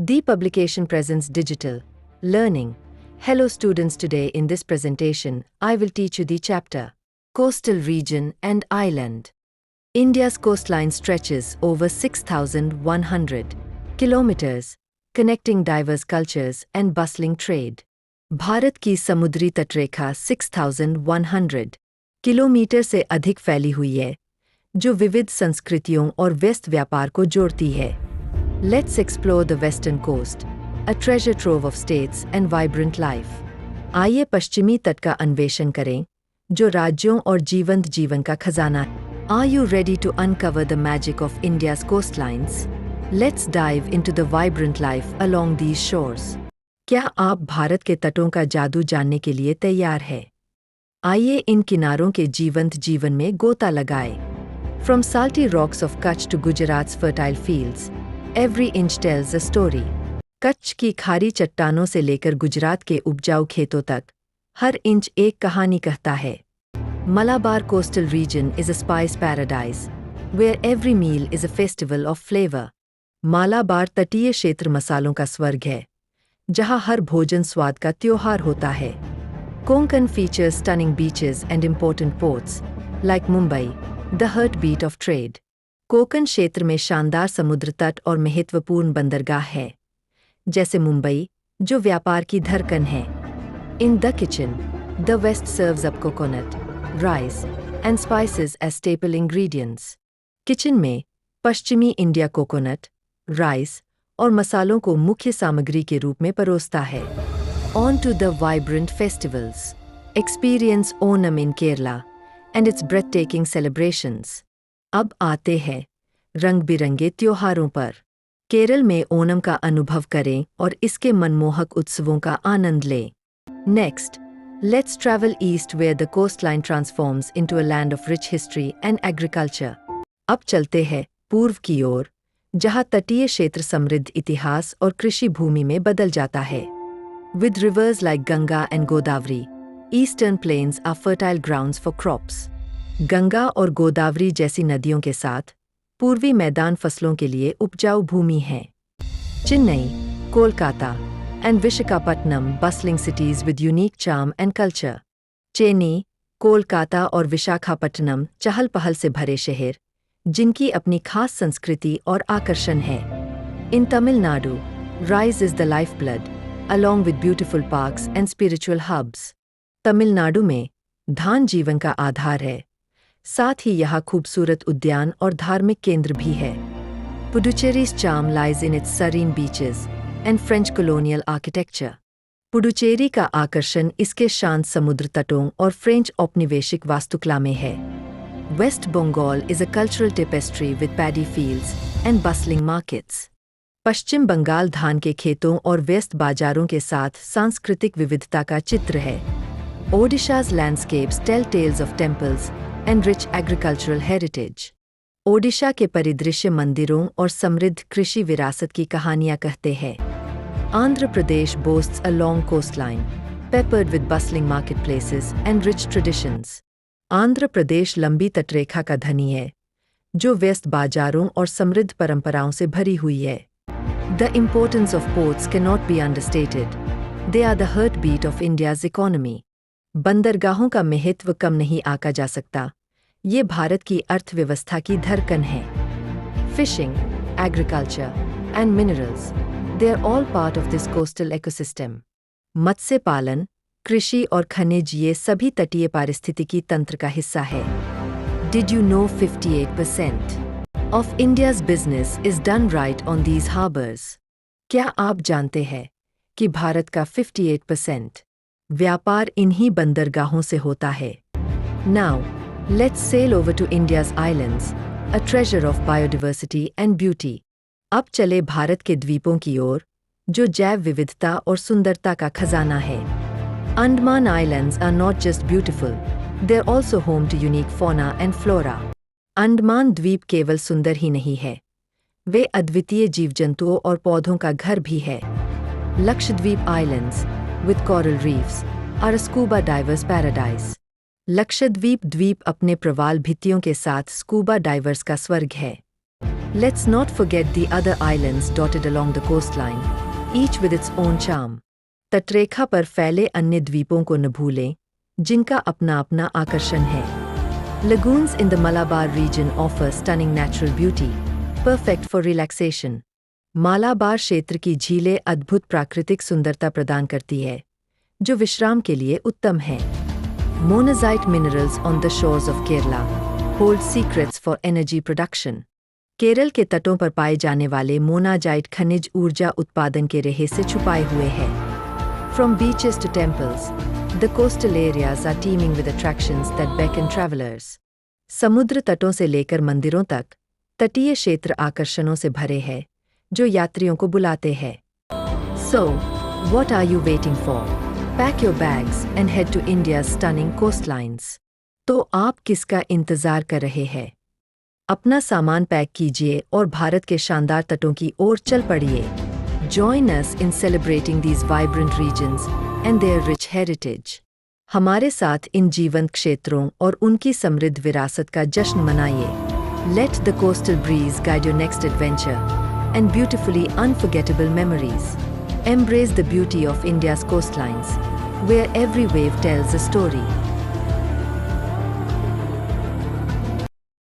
The publication presents digital learning. Hello students, today in this presentation, I will teach you the chapter Coastal Region and Island. India's coastline stretches over 6,100 kilometers, connecting diverse cultures and bustling trade. Bharat की समुद्री तटरेखा 6,100 kilometre से अधिक फैली हुई है, जो विविध संस्कृतियों और व्यस्त व्यापार को जोड़ती है. Let's explore the western coast, a treasure trove of states and vibrant life. आइए पश्चिमी तट का अन्वेषण करें, जो राज्यों और जीवंत जीवन का खजाना है. Are you ready to uncover the magic of India's coastlines? Let's dive into the vibrant life along these shores. क्या आप भारत के तटों का जादू जानने के लिए तैयार हैं? आइए इन किनारों के जीवंत जीवन में गोता लगाएं. From salty rocks of Kutch to Gujarat's fertile fields, every inch tells a story. Kutch की खारी चट्टानों से लेकर गुजरात के उपजाऊ खेतों तक, हर इंच एक कहानी कहता है. Malabar coastal region is a spice paradise, where every meal is a festival of flavor. Malabar तटीय क्षेत्र मसालों का स्वर्ग है, जहां हर भोजन स्वाद का त्योहार होता है. Konkan features stunning beaches and important ports, like Mumbai, the heartbeat of trade. Konkan क्षेत्र में शानदार समुद्र तट और महत्वपूर्ण बंदरगाह है, जैसे मुंबई, जो व्यापार की धड़कन है. In the kitchen, the West serves up coconut, rice, and spices as staple ingredients. Kitchen में पश्चिमी इंडिया कोकोनट, राइस और मसालों को मुख्य सामग्री के रूप में परोसता है. On to the vibrant festivals. Experience Onam in Kerala and its breathtaking celebrations. अब आते हैं रंग-बिरंगे त्योहारों पर. केरल में ओणम का अनुभव करें और इसके मनमोहक उत्सवों का आनंद लें. Next, let's travel east where the coastline transforms into a land of rich history and agriculture. अब चलते हैं पूर्व की ओर, जहां तटीय क्षेत्र समृद्ध इतिहास और कृषि भूमि में बदल जाता है. With rivers like Ganga and Godavari, eastern plains are fertile grounds for crops. Ganga और गोदावरी जैसी नदियों के साथ पूर्वी मैदान फसलों के लिए उपजाऊ भूमि है. Chennai, Kolkata and Visakhapatnam bustling cities with unique charm and culture. Chennai, Kolkata और विशाखापट्टनम चहल-पहल से भरे शहर, जिनकी अपनी खास संस्कृति और आकर्षण है. In Tamil Nadu, rice is the lifeblood, along with beautiful parks and spiritual hubs. Tamil Nadu में धान जीवन का आधार है, साथ ही यहाँ खूबसूरत उद्यान और धार्मिक केंद्र भी है. Puducherry's charm lies in its serene beaches and French colonial architecture. Puducherry का आकर्षण इसके शांत समुद्र तटों और फ्रेंच औपनिवेशिक वास्तुकला में है. West Bengal is a cultural tapestry with paddy fields and bustling markets. पश्चिम बंगाल धान के खेतों और व्यस्त बाजारों के साथ सांस्कृतिक विविधता का चित्र है. Odisha's landscapes tell tales of temples and rich agricultural heritage. Odisha के परिदृश्य मंदिरों और समृद्ध कृषि विरासत की कहानियां कहते हैं. Andhra Pradesh boasts a long coastline, peppered with bustling marketplaces and rich traditions. Andhra Pradesh लंबी तटरेखा का धनी है, जो व्यस्त बाजारों और समृद्ध परंपराओं से भरी हुई है. The importance of ports cannot be understated. They are the heartbeat of India's economy. बंदरगाहों का महत्व कम नहीं आंका जा सकता. ये भारत की अर्थव्यवस्था की धड़कन है. Fishing, agriculture, and minerals, they are all part of this coastal ecosystem. मत्स्य पालन, कृषि और खनिज ये सभी तटीय पारिस्थितिकी तंत्र का हिस्सा है. Did you know 58% of India's business is done right on these harbors? क्या आप जानते हैं कि भारत का 58% व्यापार इन्हीं बंदरगाहों से होता है. Now, let's sail over to India's islands, a treasure of biodiversity and beauty. अब चले भारत के द्वीपों की ओर, जो जैव विविधता और सुंदरता का खजाना है. Andaman Islands are not just beautiful, they're also home to unique fauna and flora. Andaman द्वीप केवल सुंदर ही नहीं है, वे अद्वितीय जीव-जंतुओं और पौधों का घर भी है. Lakshadweep Islands, with coral reefs, are a scuba diver's paradise. Lakshadweep द्वीप अपने प्रवाल भित्तियों के साथ स्कूबा डाइवर्स का स्वर्ग है. Let's not forget the other islands dotted along the coastline, each with its own charm. तटरेखा पर फैले अन्य द्वीपों को न भूलें, जिनका अपना अपना आकर्षण है. Lagoons in the Malabar region offer stunning natural beauty, perfect for relaxation. Malabar क्षेत्र की झीलें अद्भुत प्राकृतिक सुंदरता प्रदान करती है, जो विश्राम के लिए उत्तम है. Monazite minerals on the shores of Kerala hold secrets for energy production. Kerala के तटों पर पाए जाने वाले मोनाजाइट खनिज ऊर्जा उत्पादन के रहस्य छुपाए हुए हैं. From beaches to temples, the coastal areas are teeming with attractions that beckon travelers. समुद्र तटों से लेकर मंदिरों तक, तटीय क्षेत्र आकर्षणों से भरे हैं, जो यात्रियों को बुलाते हैं. So, what are you waiting for? Pack your bags and head to India's stunning coastlines. तो आप किसका इंतजार कर रहे हैं? अपना सामान पैक कीजिए और भारत के शानदार तटों की ओर चल पड़िए. Join us in celebrating these vibrant regions and their rich heritage. हमारे साथ इन जीवंत क्षेत्रों और उनकी समृद्ध विरासत का जश्न मनाइए. Let the coastal breeze guide your next adventure and beautifully unforgettable memories. Embrace the beauty of India's coastlines, where every wave tells a story.